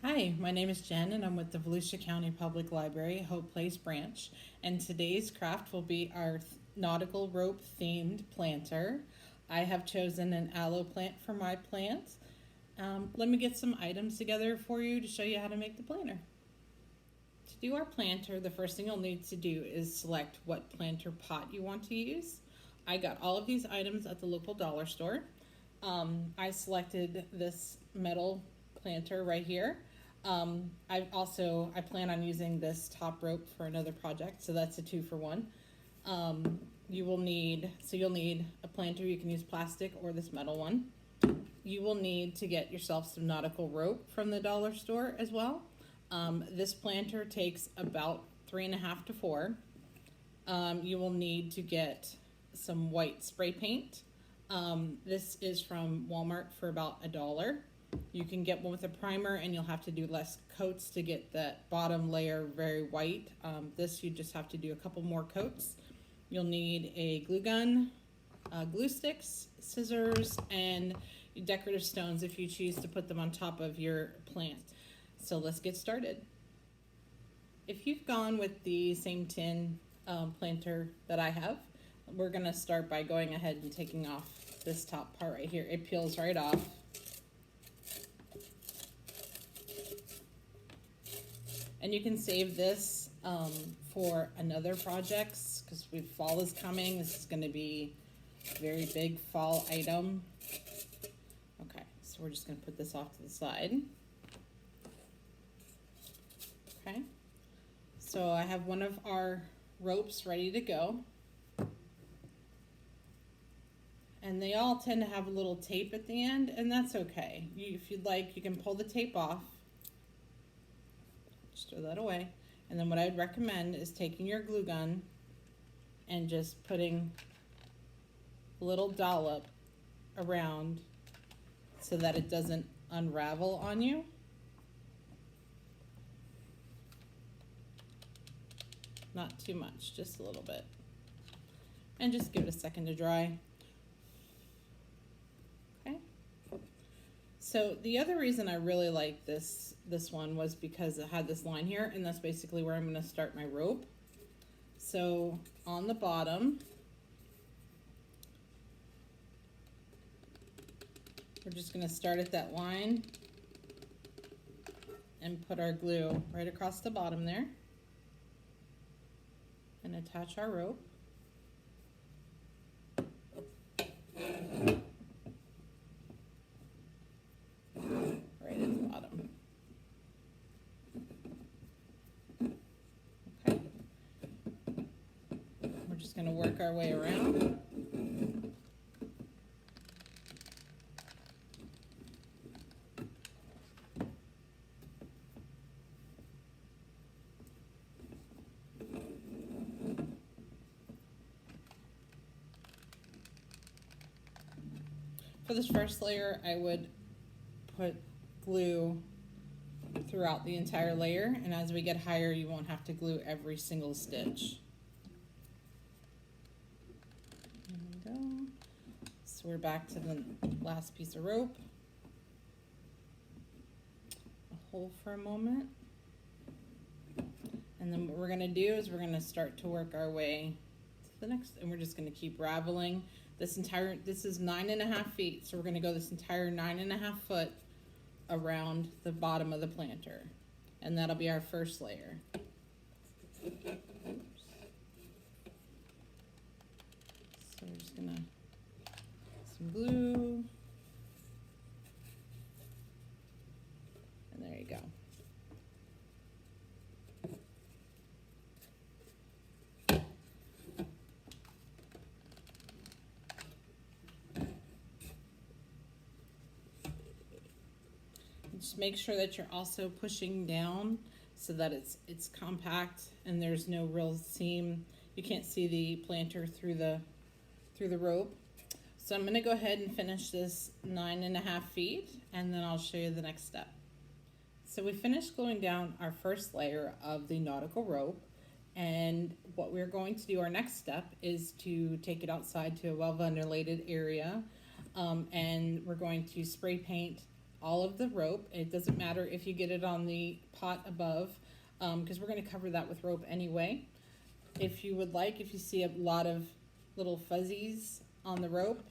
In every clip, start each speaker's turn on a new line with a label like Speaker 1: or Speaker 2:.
Speaker 1: Hi, my name is Jen and I'm with the Volusia County Public Library Hope Place branch. And today's craft will be our nautical rope themed planter. I have chosen an aloe plant for my plant. Let me get some items together for you to show you how to make the planter. To do our planter, the first thing you'll need to do is select what planter pot you want to use. I got all of these items at the local dollar store. I selected this metal planter right here. I plan on using this top rope for another project, so that's a 2-for-1. You'll need a planter. You can use plastic or this metal one. You will need to get yourself some nautical rope from the dollar store as well. This planter takes about 3.5 to 4. You will need to get some white spray paint. This is from Walmart for about $1. You can get one with a primer and you'll have to do less coats to get that bottom layer very white. This you just have to do a couple more coats. You'll need a glue gun, glue sticks, scissors, and decorative stones if you choose to put them on top of your plant. So let's get started. If you've gone with the same tin planter that I have, we're going to start by going ahead and taking off this top part right here. It peels right off. And you can save this for another projects because fall is coming. This is going to be a very big fall item. Okay, so we're just going to put this off to the side. Okay, so I have one of our ropes ready to go. And they all tend to have a little tape at the end, and that's okay. If you'd like, you can pull the tape off. Just throw that away. And then what I'd recommend is taking your glue gun and just putting a little dollop around so that it doesn't unravel on you. Not too much, just a little bit. And just give it a second to dry. Okay. So the other reason I really like this one was because it had this line here, and that's basically where I'm going to start my rope. So on the bottom, we're just going to start at that line and put our glue right across the bottom there and attach our rope. Right at the bottom. Okay. We're just going to work our way around. For this first layer, I would put glue throughout the entire layer, and as we get higher, you won't have to glue every single stitch. There we go. So we're back to the last piece of rope. Hold for a moment. And then what we're going to do is we're going to start to work our way to the next, and we're just going to keep raveling. This is 9.5 feet, so we're going to go this entire 9.5 foot around the bottom of the planter, and that'll be our first layer. Oops. So we're just going to some glue, and there you go. Just make sure that you're also pushing down so that it's compact and there's no real seam. You can't see the planter through the rope. So I'm going to go ahead and finish this 9.5 feet, and then I'll show you the next step. So we finished gluing down our first layer of the nautical rope, and what we're going to do, our next step, is to take it outside to a well-ventilated area, and we're going to spray paint all of the rope. It doesn't matter if you get it on the pot above, because we're going to cover that with rope anyway. If you would like, if you see a lot of little fuzzies on the rope,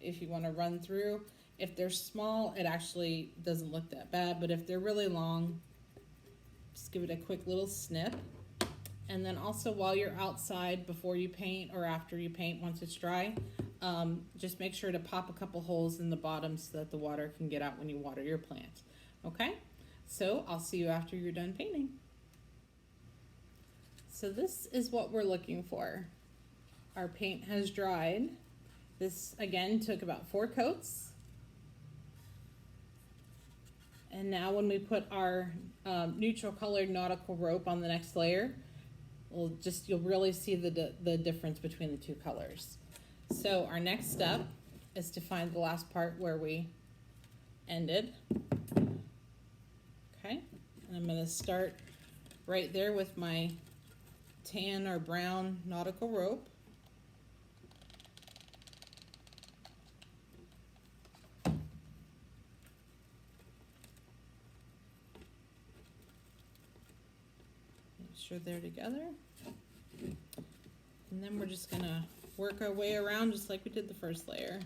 Speaker 1: if you want to run through, if they're small, it actually doesn't look that bad, but if they're really long, just give it a quick little snip. And then also while you're outside, before you paint or after you paint, once it's dry, just make sure to pop a couple holes in the bottom so that the water can get out when you water your plant. Okay, so I'll see you after you're done painting. So this is what we're looking for. Our paint has dried. This again took about 4 coats. And now when we put our neutral colored nautical rope on the next layer, you'll really see the difference between the 2 colors. So our next step is to find the last part where we ended. Okay, and I'm going to start right there with my tan or brown nautical rope. Make sure they're together. And then we're just gonna work our way around just like we did the first layer.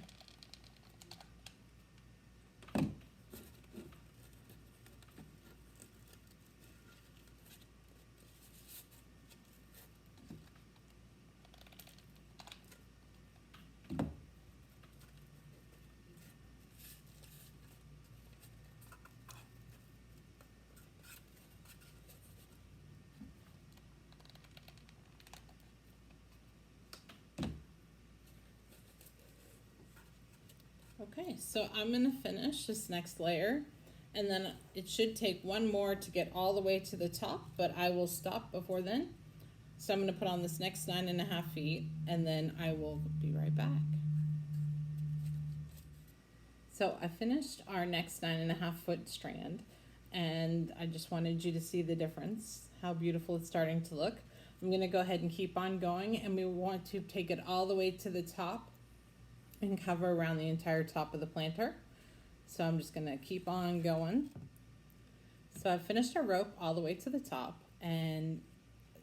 Speaker 1: Okay, so I'm gonna finish this next layer, and then it should take one more to get all the way to the top, but I will stop before then. So I'm gonna put on this next 9.5 feet, and then I will be right back. So I finished our next 9.5 foot strand, and I just wanted you to see the difference, how beautiful it's starting to look. I'm gonna go ahead and keep on going, and we want to take it all the way to the top and cover around the entire top of the planter. So I'm just gonna keep on going. So I've finished our rope all the way to the top, and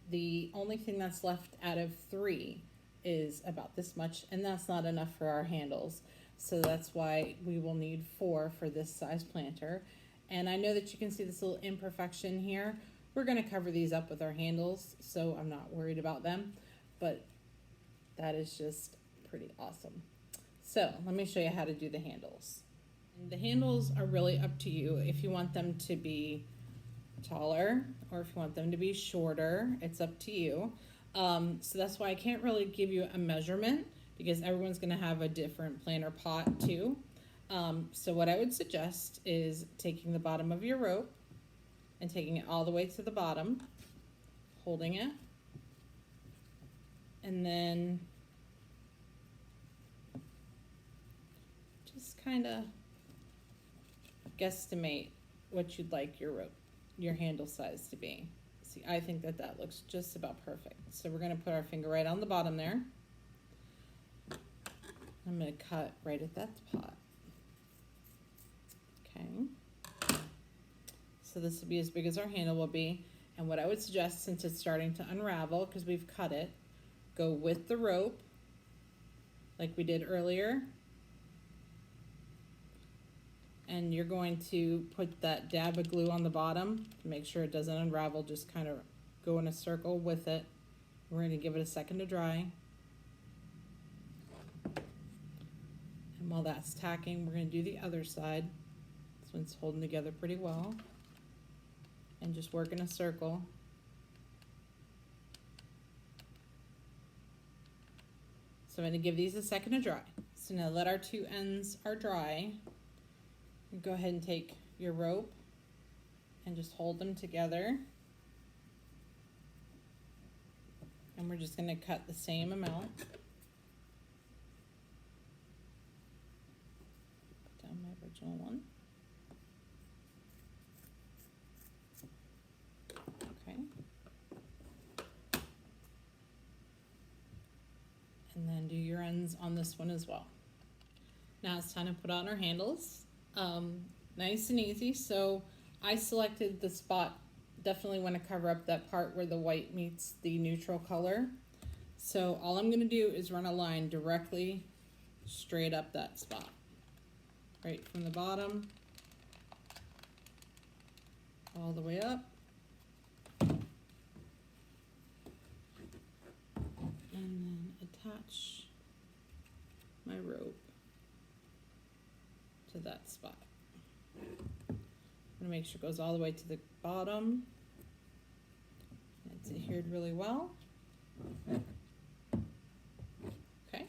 Speaker 1: the only thing that's left out of 3 is about this much, and that's not enough for our handles. So that's why we will need 4 for this size planter. And I know that you can see this little imperfection here. We're gonna cover these up with our handles, so I'm not worried about them, but that is just pretty awesome. So let me show you how to do the handles. And the handles are really up to you if you want them to be taller or if you want them to be shorter. It's up to you. So that's why I can't really give you a measurement because everyone's going to have a different planter pot too. So what I would suggest is taking the bottom of your rope and taking it all the way to the bottom, holding it, and then just kind of guesstimate what you'd like your handle size to be. See, I think that looks just about perfect. So we're going to put our finger right on the bottom there. I'm going to cut right at that spot. Okay. So this will be as big as our handle will be. And what I would suggest, since it's starting to unravel because we've cut it, go with the rope like we did earlier. And you're going to put that dab of glue on the bottom to make sure it doesn't unravel. Just kind of go in a circle with it. We're going to give it a second to dry. And while that's tacking, we're going to do the other side. This one's holding together pretty well. And just work in a circle. So I'm going to give these a second to dry. So now that our 2 ends are dry, go ahead and take your rope and just hold them together. And we're just going to cut the same amount. Put down my original one. Okay. And then do your ends on this one as well. Now it's time to put on our handles. Nice and easy. So I selected the spot, definitely want to cover up that part where the white meets the neutral color. So all I'm going to do is run a line directly straight up that spot, right from the bottom all the way up. And then attach my rope to that spot. I'm gonna make sure it goes all the way to the bottom. It's adhered really well. Okay,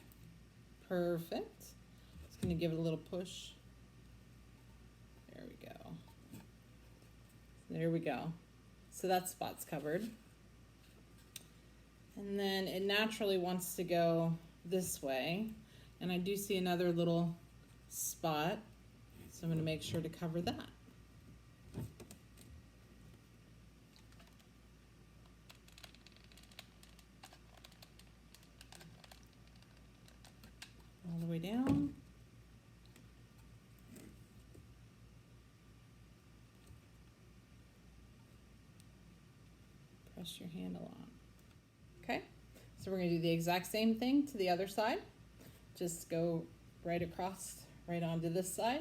Speaker 1: perfect. Just gonna give it a little push. There we go. There we go. So that spot's covered. And then it naturally wants to go this way. And I do see another little spot, so I'm going to make sure to cover that. All the way down. Press your handle on. Okay, so we're going to do the exact same thing to the other side. Just go right across, right onto this side.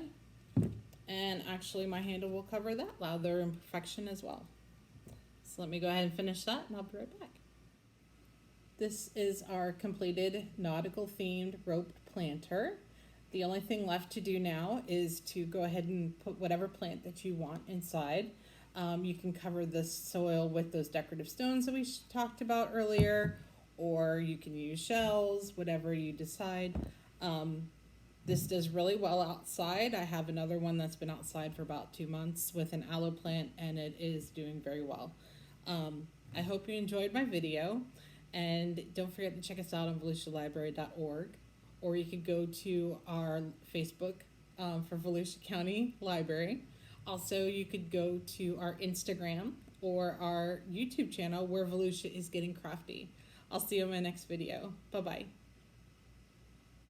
Speaker 1: And actually my handle will cover that lather imperfection as well. So let me go ahead and finish that and I'll be right back. This is our completed nautical themed roped planter. The only thing left to do now is to go ahead and put whatever plant that you want inside. You can cover the soil with those decorative stones that we talked about earlier, or you can use shells, whatever you decide. This does really well outside. I have another one that's been outside for about 2 months with an aloe plant, and it is doing very well. I hope you enjoyed my video, and don't forget to check us out on volusialibrary.org, or you could go to our Facebook for Volusia County Library. Also, you could go to our Instagram or our YouTube channel where Volusia is Getting Crafty. I'll see you in my next video. Bye-bye.